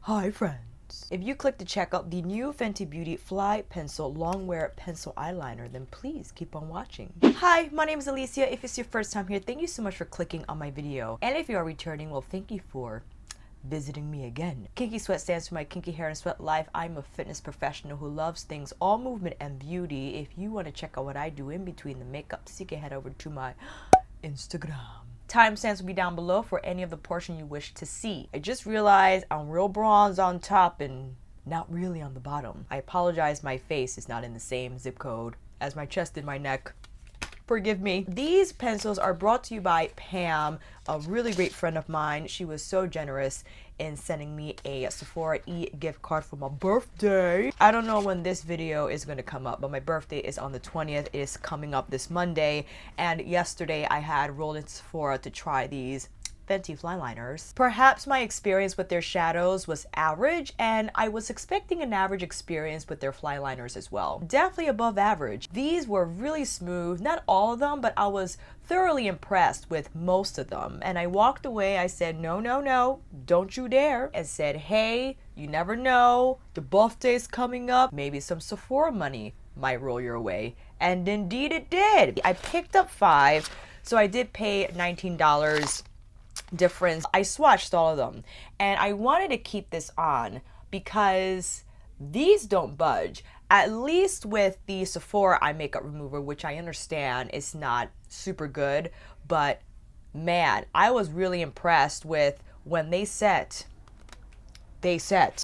Hi friends! If you click to check out the new Fenty Beauty Flypencil Longwear Pencil Eyeliner, then please keep on watching. Hi, my name is Alicia. If it's your first time here, thank you so much for clicking on my video. And if you are returning, well, thank you for visiting me again. Kinky Sweat stands for my kinky hair and sweat life. I'm a fitness professional who loves things, all movement and beauty. If you want to check out what I do in between the makeup, so you can head over to my Instagram. Timestamps will be down below for any of the portion you wish to see. I just realized I'm real bronze on top and not really on the bottom. I apologize, my face is not in the same zip code as my chest and my neck. Forgive me. These pencils are brought to you by Pam, a really great friend of mine. She was so generous in sending me a Sephora gift card for my birthday. I don't know when this video is going to come up, but my birthday is on the 20th. It is coming up this Monday, and yesterday I had rolled into Sephora to try these Fenty Flyliners. Perhaps my experience with their shadows was average, and I was expecting an average experience with their Flyliners as well. Definitely above average. These were really smooth, not all of them, but I was thoroughly impressed with most of them. And I walked away, I said, no, no, no, don't you dare. And said, hey, you never know, the birthday's coming up, maybe some Sephora money might roll your way. And indeed it did. I picked up 5, so I did pay $19 difference. I swatched all of them, and I wanted to keep this on because these don't budge. At least with the Sephora eye makeup remover, which I understand is not super good, but man, I was really impressed with when they set.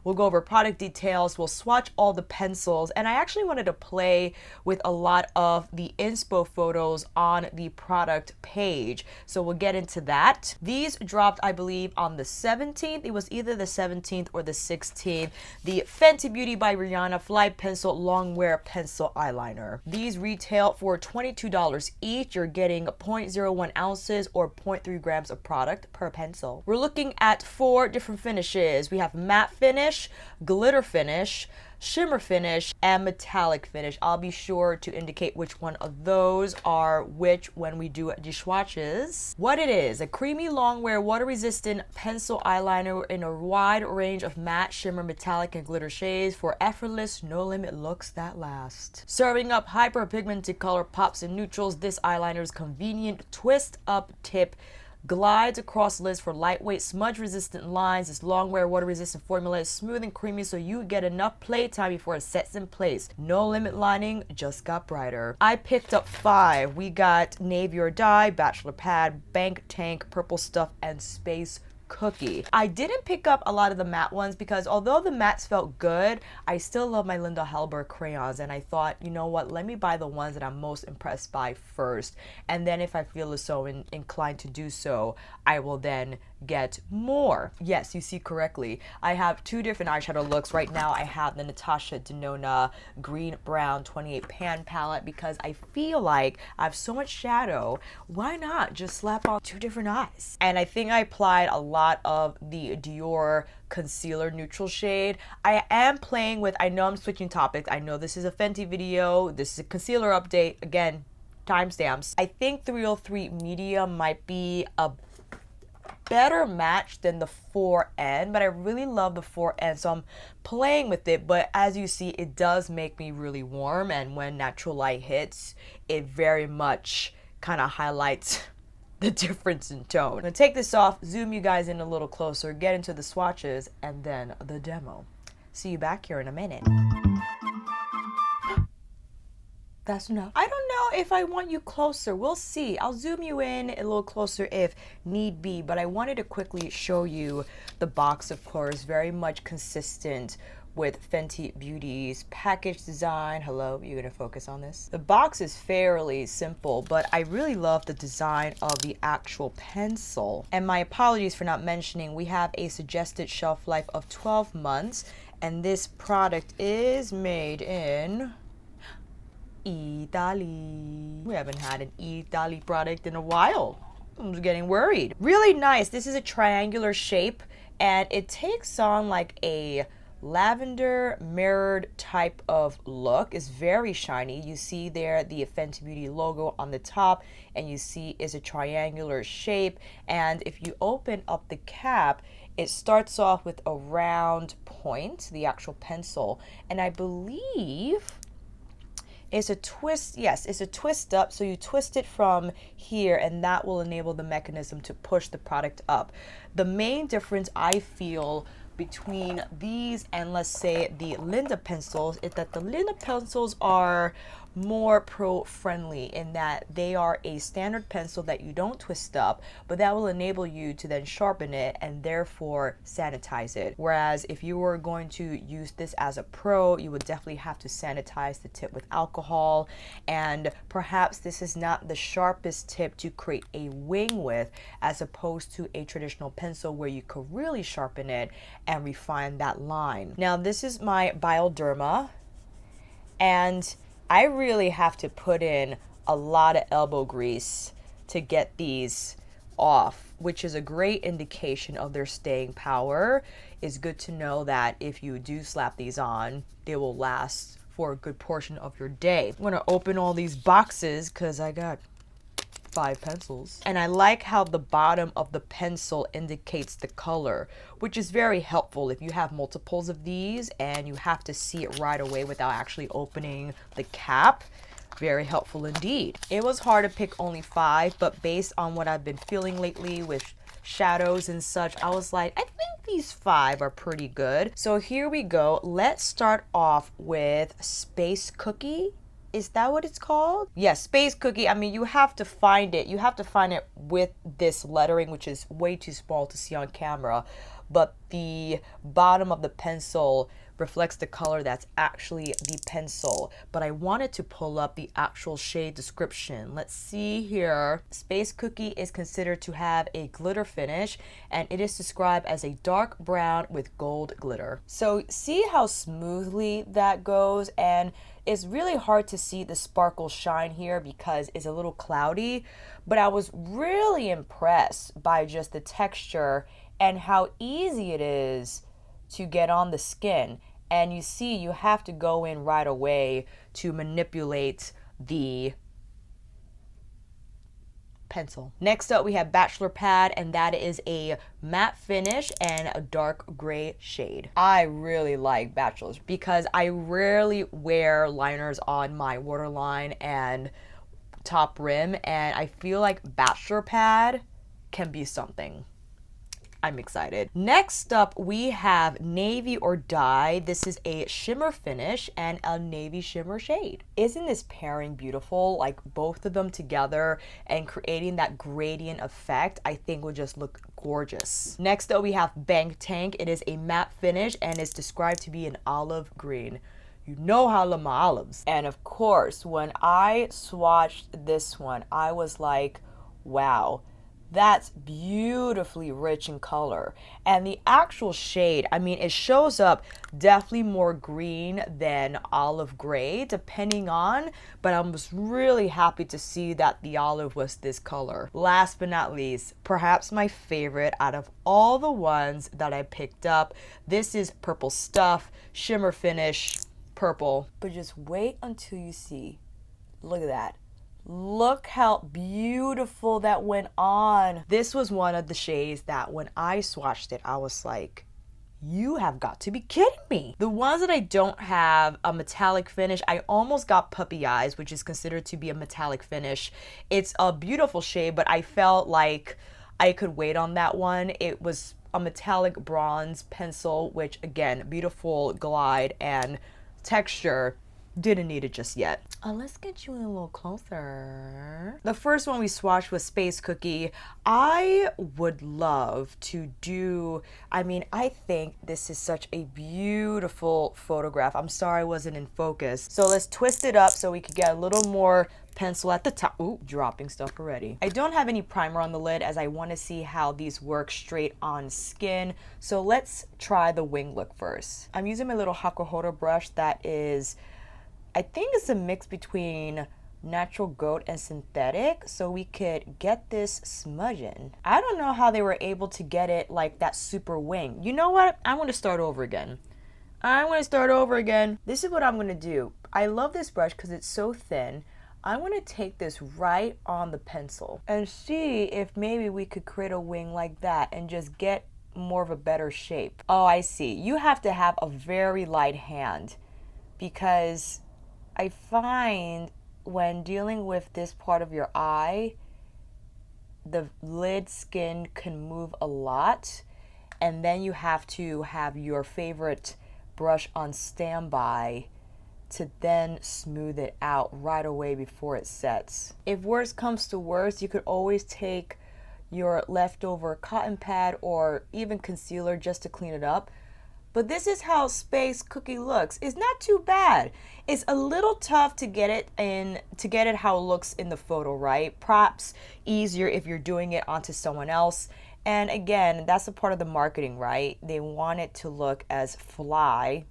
We'll go over product details, we'll swatch all the pencils, and I actually wanted to play with a lot of the inspo photos on the product page. So we'll get into that. These dropped, I believe, on the 17th. It was either the 17th or the 16th. The Fenty Beauty by Rihanna Flypencil Longwear Pencil Eyeliner. These retail for $22 each. You're getting 0.01 ounces or 0.3 grams of product per pencil. We're looking at 4 different finishes. We have matte finish, glitter finish, shimmer finish, and metallic finish. I'll be sure to indicate which one of those are which when we do the swatches. What it is: a creamy longwear water resistant pencil eyeliner in a wide range of matte, shimmer, metallic, and glitter shades for effortless, no limit looks that last. Serving up hyperpigmented color pops and neutrals, this eyeliner's convenient twist up tip glides across lids for lightweight, smudge-resistant lines. This longwear water-resistant formula is smooth and creamy, so you get enough playtime before it sets in place. No limit lining, just got brighter. I picked up 5. We got Navy or Dye, Bachelor Pad, Bank Tank, Purple Stuff, and Space Cookie. I didn't pick up a lot of the matte ones because although the mattes felt good, I still love my Linda Hallberg crayons, and I thought, you know what, let me buy the ones that I'm most impressed by first, and then if I feel so inclined to do so, I will then get more. Yes, you see correctly. I have 2 different eyeshadow looks. Right now I have the Natasha Denona Green Brown 28 Pan palette because I feel like I have so much shadow, why not just slap on 2 different eyes? And I think I applied a lot of the Dior concealer neutral shade. I am playing with, I know I'm switching topics, I know this is a Fenty video, this is a concealer update, again, timestamps. I think 303 medium might be a better match than the 4N, but I really love the 4N, so I'm playing with it. But as you see, it does make me really warm, and when natural light hits, it very much kind of highlights the difference in tone. I'm gonna take this off, zoom you guys in a little closer, get into the swatches, and then the demo. See you back here in a minute. That's enough. I don't know if I want you closer. We'll see. I'll zoom you in a little closer if need be, but I wanted to quickly show you the box, of course, very much consistent with Fenty Beauty's package design. Hello, you're gonna focus on this. The box is fairly simple, but I really love the design of the actual pencil. And my apologies for not mentioning, we have a suggested shelf life of 12 months, and this product is made in Italy. We haven't had an Italy product in a while. I'm getting worried. Really nice. This is a triangular shape, and it takes on like a lavender mirrored type of look. Is very shiny. You see there the Fenty Beauty logo on the top, and you see is a triangular shape, and if you open up the cap, It starts off with a round point, the actual pencil, and I believe it's a twist. Yes, it's a twist up. So you twist it from here and that will enable the mechanism to push the product up. The main difference I feel between these and let's say the Linda pencils is that the Linda pencils are more pro friendly in that they are a standard pencil that you don't twist up, but that will enable you to then sharpen it and therefore sanitize it. Whereas if you were going to use this as a pro, you would definitely have to sanitize the tip with alcohol, and perhaps this is not the sharpest tip to create a wing with, as opposed to a traditional pencil where you could really sharpen it and refine that line. Now this is my Bioderma, and I really have to put in a lot of elbow grease to get these off, which is a great indication of their staying power. It's good to know that if you do slap these on, they will last for a good portion of your day. I'm gonna open all these boxes because I got 5 pencils. And I like how the bottom of the pencil indicates the color, which is very helpful if you have multiples of these and you have to see it right away without actually opening the cap. Very helpful indeed. It was hard to pick only 5, but based on what I've been feeling lately with shadows and such, I was like, I think these 5 are pretty good. So here we go. Let's start off with Space Cookie. Is that what it's called? Yes, Space Cookie. I mean, you have to find it. You have to find it with this lettering, which is way too small to see on camera. But the bottom of the pencil reflects the color that's actually the pencil. But I wanted to pull up the actual shade description. Let's see here. Space Cookie is considered to have a glitter finish, and it is described as a dark brown with gold glitter. So see how smoothly that goes, and it's really hard to see the sparkle shine here because it's a little cloudy, but I was really impressed by just the texture and how easy it is to get on the skin. And you see, you have to go in right away to manipulate the pencil. Next up, we have Bachelor Pad, and that is a matte finish and a dark gray shade. I really like Bachelors because I rarely wear liners on my waterline and top rim, and I feel like Bachelor Pad can be something. I'm excited. Next up, we have Navy or Dye. This is a shimmer finish and a navy shimmer shade. Isn't this pairing beautiful? Like both of them together and creating that gradient effect, I think will just look gorgeous. Next up, we have Bank Tank. It is a matte finish and is described to be an olive green. You know how I love my olives. And of course, when I swatched this one, I was like, wow, that's beautifully rich in color. And the actual shade, I mean, it shows up definitely more green than olive gray, depending on, but I was really happy to see that the olive was this color. Last but not least, perhaps my favorite out of all the ones that I picked up, this is Purple Stuff, shimmer finish, purple. But just wait until you see, look at that. Look how beautiful that went on. This was one of the shades that when I swatched it, I was like, you have got to be kidding me. The ones that I don't have a metallic finish, I almost got Puppy Eyes, which is considered to be a metallic finish. It's a beautiful shade, but I felt like I could wait on that one. It was a metallic bronze pencil, which again, beautiful glide and texture. Didn't need it just yet. Let's get you in a little closer. The first one we swatched was Space Cookie. I would love to do, I mean, I think this is such a beautiful photograph. I'm sorry I wasn't in focus. So let's twist it up so we could get a little more pencil at the top. Ooh, dropping stuff already. I don't have any primer on the lid as I want to see how these work straight on skin. So let's try the wing look first. I'm using my little Hakuhodo brush that is, I think it's a mix between natural goat and synthetic, so we could get this smudging. I don't know how they were able to get it like that super wing. You know what? I'm going to start over again. This is what I'm going to do. I love this brush because it's so thin. I'm going to take this right on the pencil and see if maybe we could create a wing like that and just get more of a better shape. Oh, I see. You have to have a very light hand, because I find when dealing with this part of your eye, the lid skin can move a lot, and then you have to have your favorite brush on standby to then smooth it out right away before it sets. If worst comes to worst, you could always take your leftover cotton pad or even concealer just to clean it up. But this is how Space Cookie looks. It's not too bad. It's a little tough to get it in, to get it how it looks in the photo, right? Perhaps easier if you're doing it onto someone else. And again, that's a part of the marketing, right? They want it to look as fly,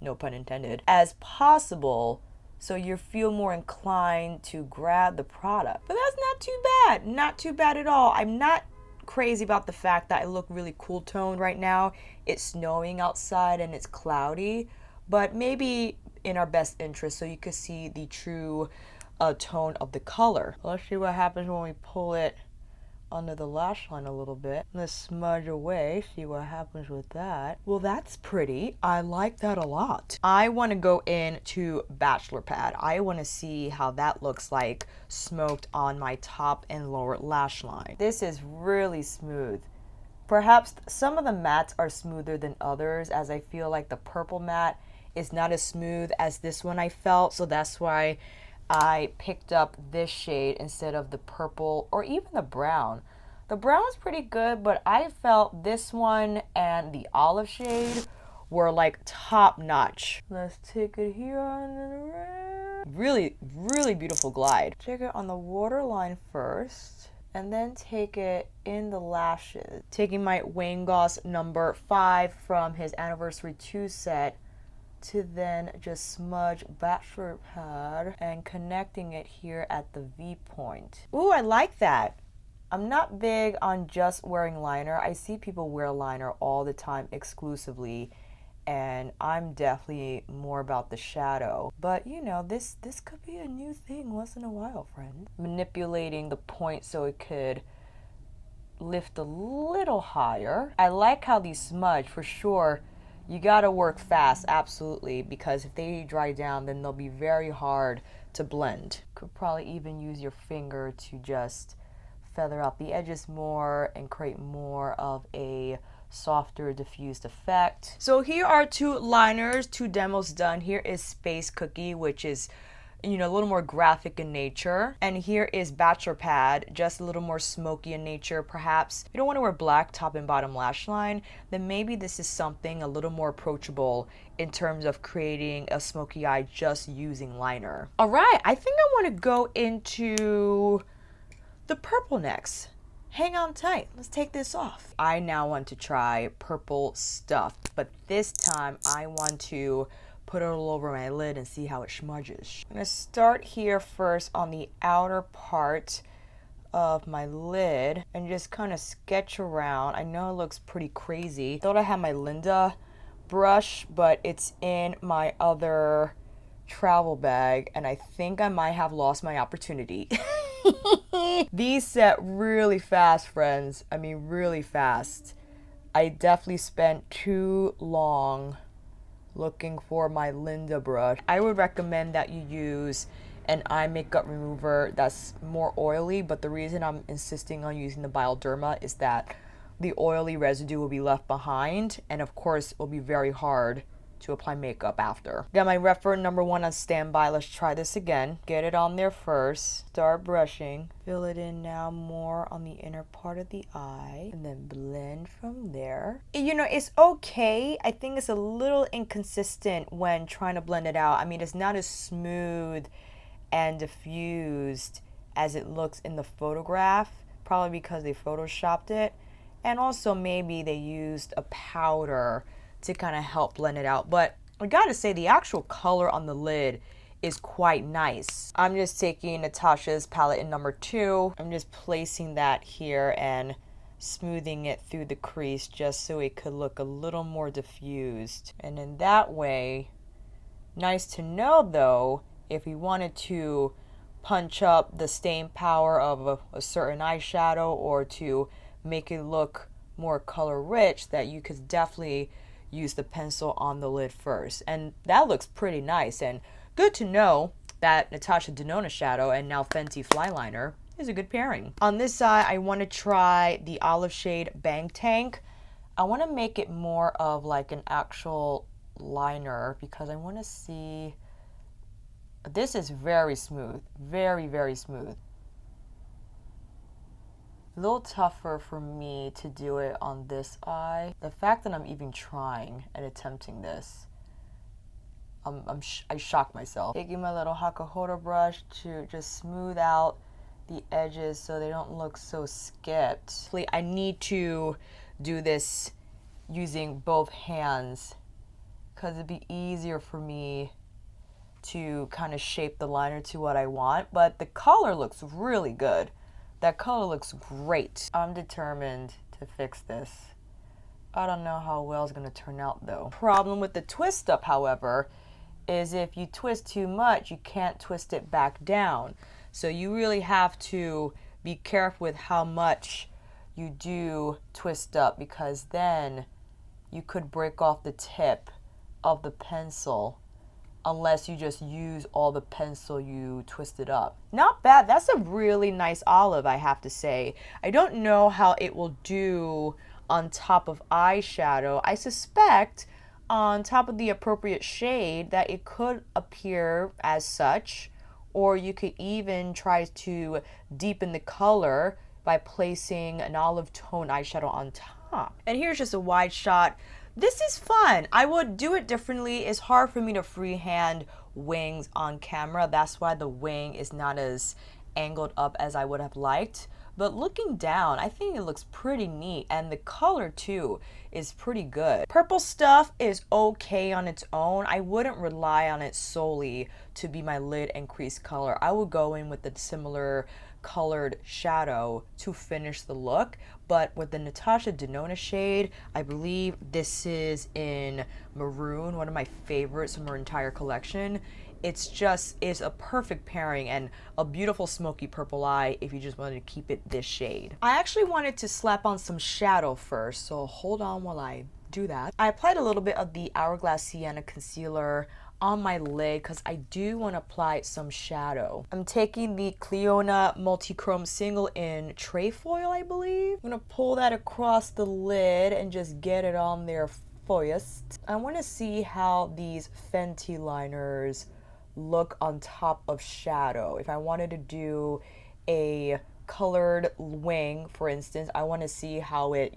no pun intended, as possible, so you feel more inclined to grab the product. But that's not too bad. Not too bad at all. I'm not crazy about the fact that I look really cool toned right now. It's snowing outside and it's cloudy, but maybe in our best interest so you can see the true tone of the color. Let's see what happens when we pull it under the lash line a little bit. Let's smudge away, see what happens with that. Well, that's pretty. I like that a lot. I want to go into Bachelor Pad. I want to see how that looks like smoked on my top and lower lash line. This is really smooth. Perhaps some of the mattes are smoother than others, as I feel like the purple matte is not as smooth as this one I felt, so that's why I picked up this shade instead of the purple or even the brown. The brown is pretty good, but I felt this one and the olive shade were like top notch. Let's take it here on the red. Really, really beautiful glide. Take it on the waterline first, and then take it in the lashes. Taking my Wayne Goss number 5 from his Anniversary 2 set to then just smudge Bachelor Pad and connecting it here at the V point. Ooh, I like that. I'm not big on just wearing liner. I see people wear liner all the time exclusively, and I'm definitely more about the shadow. But you know, this could be a new thing once in a while, friend. Manipulating the point so it could lift a little higher. I like how these smudge, for sure. You gotta work fast, absolutely, because if they dry down, then they'll be very hard to blend. Could probably even use your finger to just feather out the edges more and create more of a softer diffused effect. So here are 2 liners, 2 demos done. Here is Space Cookie, which is, you know, a little more graphic in nature. And here is Bachelor Pad, just a little more smoky in nature. Perhaps if you don't want to wear black top and bottom lash line, then maybe this is something a little more approachable in terms of creating a smoky eye just using liner. All right, I think I want to go into the purple next. Hang on tight, let's take this off. I now want to try Purple Stuff, but this time I want to put it all over my lid and see how it smudges. I'm gonna start here first on the outer part of my lid and just kind of sketch around. I know it looks pretty crazy. Thought I had my Linda brush, but it's in my other travel bag, and I think I might have lost my opportunity. These set really fast, friends. I mean, really fast. I definitely spent too long looking for my Linda brush. I would recommend that you use an eye makeup remover that's more oily, but the reason I'm insisting on using the Bioderma is that the oily residue will be left behind, and of course it will be very hard to apply makeup after. Got my reference number 1 on standby. Let's try this again. Get it on there first. Start brushing. Fill it in now more on the inner part of the eye, and then blend from there. You know, it's okay. I think it's a little inconsistent when trying to blend it out. I mean, it's not as smooth and diffused as it looks in the photograph, probably because they photoshopped it, and also maybe they used a powder to kind of help blend it out. But I gotta say, the actual color on the lid is quite nice. I'm just taking Natasha's palette in number 2. I'm just placing that here and smoothing it through the crease just so it could look a little more diffused. And in that way, nice to know though, if we wanted to punch up the stain power of a certain eyeshadow or to make it look more color rich, that you could definitely use the pencil on the lid first. And that looks pretty nice, and good to know that Natasha Denona shadow and now Fenty Flyliner is a good pairing. On this side, I want to try the olive shade Bang Tank. I want to make it more of like an actual liner because I want to see. This is very smooth, very, very smooth. A little tougher for me to do it on this eye. The fact that I'm even trying and attempting this, I shock myself. Taking my little Hakuhodo brush to just smooth out the edges so they don't look so skipped. I need to do this using both hands because it'd be easier for me to kind of shape the liner to what I want, but the color looks really good. That color looks great. I'm determined to fix this. I don't know how well it's gonna turn out though. Problem with the twist up, however, is if you twist too much, you can't twist it back down. So you really have to be careful with how much you do twist up, because then you could break off the tip of the pencil unless you just use all the pencil you twisted up. Not bad. That's a really nice olive, I have to say. I don't know how it will do on top of eyeshadow. I suspect on top of the appropriate shade that it could appear as such, or you could even try to deepen the color by placing an olive tone eyeshadow on top. And here's just a wide shot. This is fun. I would do it differently. It's hard for me to freehand wings on camera. That's why the wing is not as angled up as I would have liked. But looking down, I think it looks pretty neat, and the color too is pretty good. Purple stuff is okay on its own. I wouldn't rely on it solely to be my lid and crease color. I would go in with a similar colored shadow to finish the look, but with the Natasha Denona shade, I believe this is in maroon, one of my favorites from her entire collection. It's a perfect pairing and a beautiful smoky purple eye if you just wanted to keep it this shade. I actually wanted to slap on some shadow first, so hold on while I do that. I applied a little bit of the Hourglass Sienna concealer on my lid because I do want to apply some shadow. I'm taking the Cliona Multichrome Single in Trefoil, I believe. I'm going to pull that across the lid and just get it on there first. I want to see how these Fenty liners look on top of shadow. If I wanted to do a colored wing, for instance, I want to see how it,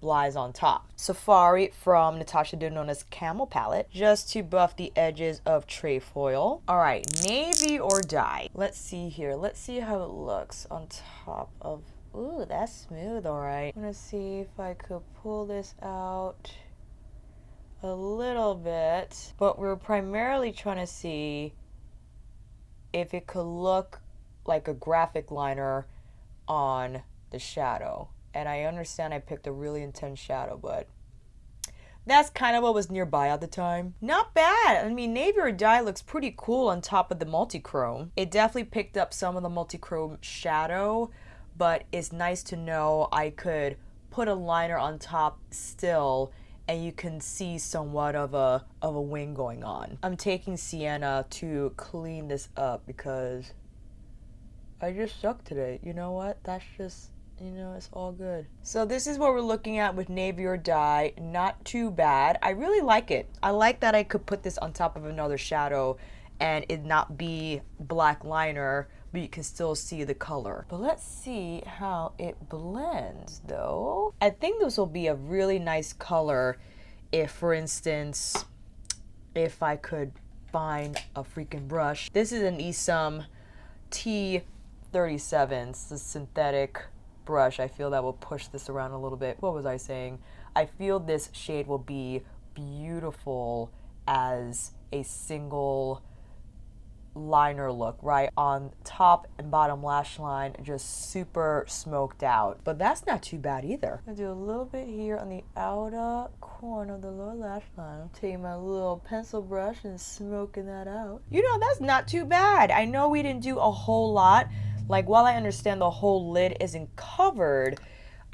lies on top. Safari from Natasha Denona's Camel palette, just to buff the edges of Trefoil. All right, navy or dye. Let's see here. Let's see how it looks on top of, ooh, that's smooth, all right. I'm gonna see if I could pull this out a little bit, but we're primarily trying to see if it could look like a graphic liner on the shadow. And I understand I picked a really intense shadow, but that's kind of what was nearby at the time. Not bad. I mean, navy or dye looks pretty cool on top of the multichrome. It definitely picked up some of the multichrome shadow, but it's nice to know I could put a liner on top still and you can see somewhat of a wing going on. I'm taking Sienna to clean this up because I just suck today. You know what? That's just, it's all good. So this is what we're looking at with navy or dye. Not too bad. I really like it. I like that I could put this on top of another shadow and it not be black liner, but you can still see the color. But let's see how it blends though. I think this will be a really nice color if, for instance, if I could find a freaking brush. This is an Isom T37. It's a synthetic brush. I feel that will push this around a little bit. What was I saying? I feel this shade will be beautiful as a single liner look, right? On top and bottom lash line, just super smoked out. But that's not too bad either. I'm gonna do a little bit here on the outer corner of the lower lash line. Taking my little pencil brush and smoking that out. That's not too bad. I know we didn't do a whole lot. Like, while I understand the whole lid isn't covered,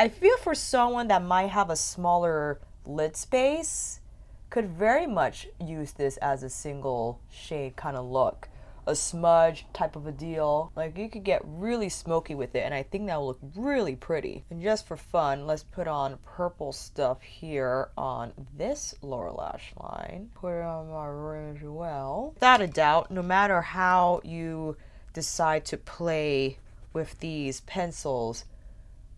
I feel for someone that might have a smaller lid space, could very much use this as a single shade kind of look. A smudge type of a deal. Like, you could get really smoky with it, and I think that will look really pretty. And just for fun, let's put on purple stuff here on this lower lash line. Put it on my rim as well. Without a doubt, no matter how you decide to play with these pencils,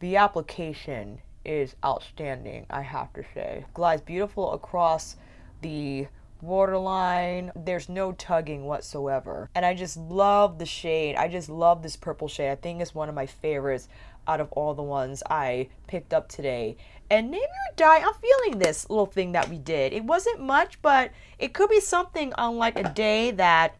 the application is outstanding, I have to say. Glides beautiful across the waterline. There's no tugging whatsoever. And I just love the shade. I just love this purple shade. I think it's one of my favorites out of all the ones I picked up today. And Name Your Die, I'm feeling this little thing that we did. It wasn't much, but it could be something on like a day that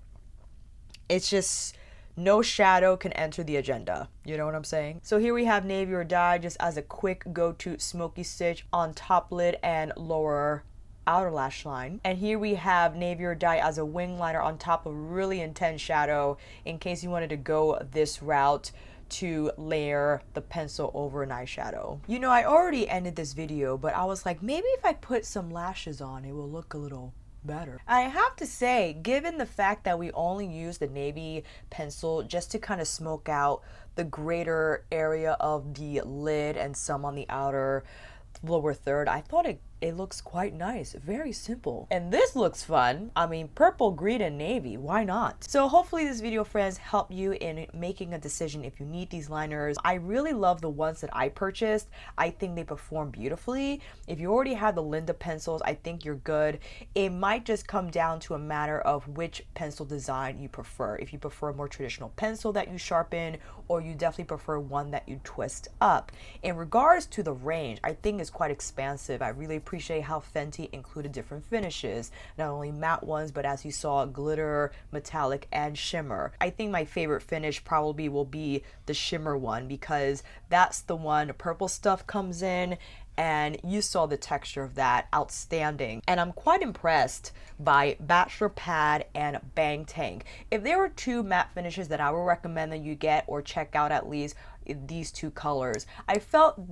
it's just no shadow can enter the agenda. You know what I'm saying? So here we have Navy or Die just as a quick go-to smoky stitch on top lid and lower outer lash line. And here we have Navy or Die as a wing liner on top of really intense shadow in case you wanted to go this route to layer the pencil over an eyeshadow. You know, I already ended this video, but I was like, maybe if I put some lashes on, it will look a little better. I have to say, given the fact that we only use the navy pencil just to kind of smoke out the greater area of the lid and some on the outer lower third, I thought it looks quite nice. Very simple. And this looks fun. I mean, purple, green, and navy. Why not? So hopefully this video, friends, helped you in making a decision if you need these liners. I really love the ones that I purchased. I think they perform beautifully. If you already have the Linda pencils, I think you're good. It might just come down to a matter of which pencil design you prefer. If you prefer a more traditional pencil that you sharpen, or you definitely prefer one that you twist up. In regards to the range, I think it's quite expansive. I really appreciate how Fenty included different finishes, not only matte ones, but as you saw, glitter, metallic, and shimmer. I think my favorite finish probably will be the shimmer one, because that's the one purple stuff comes in, and you saw the texture of that. Outstanding. And I'm quite impressed by Bachelor Pad and Bang Tank. If there were two matte finishes that I would recommend that you get or check out, at least these two colors. I felt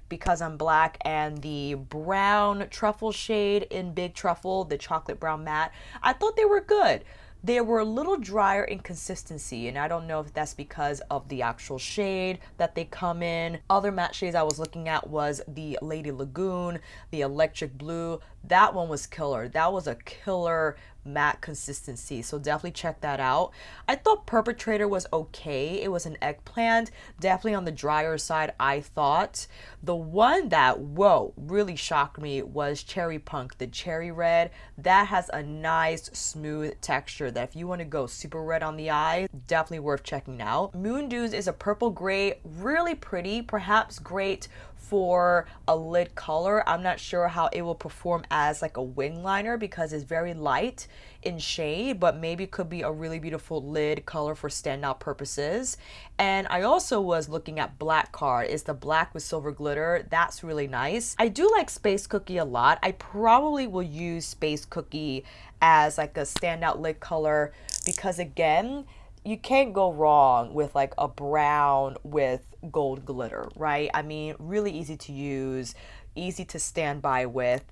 because I'm black, and the brown truffle shade in Big Truffle, the chocolate brown matte, I thought they were good. They were a little drier in consistency, and I don't know if that's because of the actual shade that they come in. Other matte shades I was looking at was the Lady Lagoon, the Electric Blue. That one was killer. That was a killer matte consistency, so definitely check that out. I thought Perpetrator was okay. It was an eggplant, definitely on the drier side, I thought. The one that, whoa, really shocked me was Cherry Punk, the cherry red. That has a nice smooth texture that if you want to go super red on the eye, definitely worth checking out. Moon Dews is a purple gray, really pretty, perhaps great for a lid color. I'm not sure how it will perform as like a wing liner because it's very light in shade, but maybe could be a really beautiful lid color for standout purposes. And I also was looking at Black Card. It's the black with silver glitter. That's really nice. I do like Space Cookie a lot. I probably will use Space Cookie as like a standout lid color because, again, you can't go wrong with like a brown with gold glitter, right? I mean, really easy to use, easy to stand by with,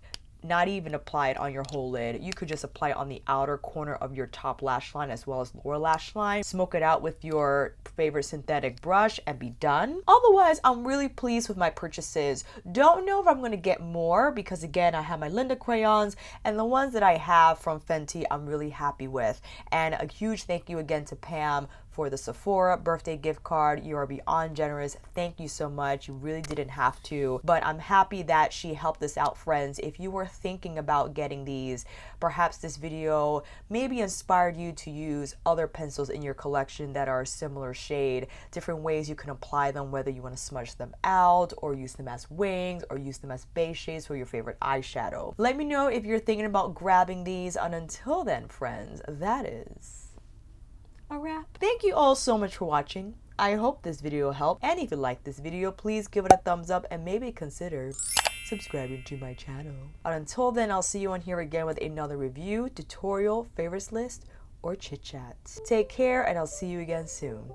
not even apply it on your whole lid. You could just apply it on the outer corner of your top lash line as well as lower lash line. Smoke it out with your favorite synthetic brush and be done. Otherwise, I'm really pleased with my purchases. Don't know if I'm going to get more because, again, I have my Linda crayons, and the ones that I have from Fenty I'm really happy with. And a huge thank you again to Pam for the Sephora birthday gift card. You are beyond generous. Thank you so much. You really didn't have to, but I'm happy that she helped us out, friends. If you were thinking about getting these, perhaps this video maybe inspired you to use other pencils in your collection that are a similar shade, different ways you can apply them, whether you want to smudge them out or use them as wings or use them as base shades for your favorite eyeshadow. Let me know if you're thinking about grabbing these, and until then, friends, that is a wrap. Thank you all so much for watching. I hope this video helped, and if you like this video, please give it a thumbs up and maybe consider subscribing to my channel. And until then, I'll see you on here again with another review, tutorial, favorites list, or chit chat. Take care, and I'll see you again soon.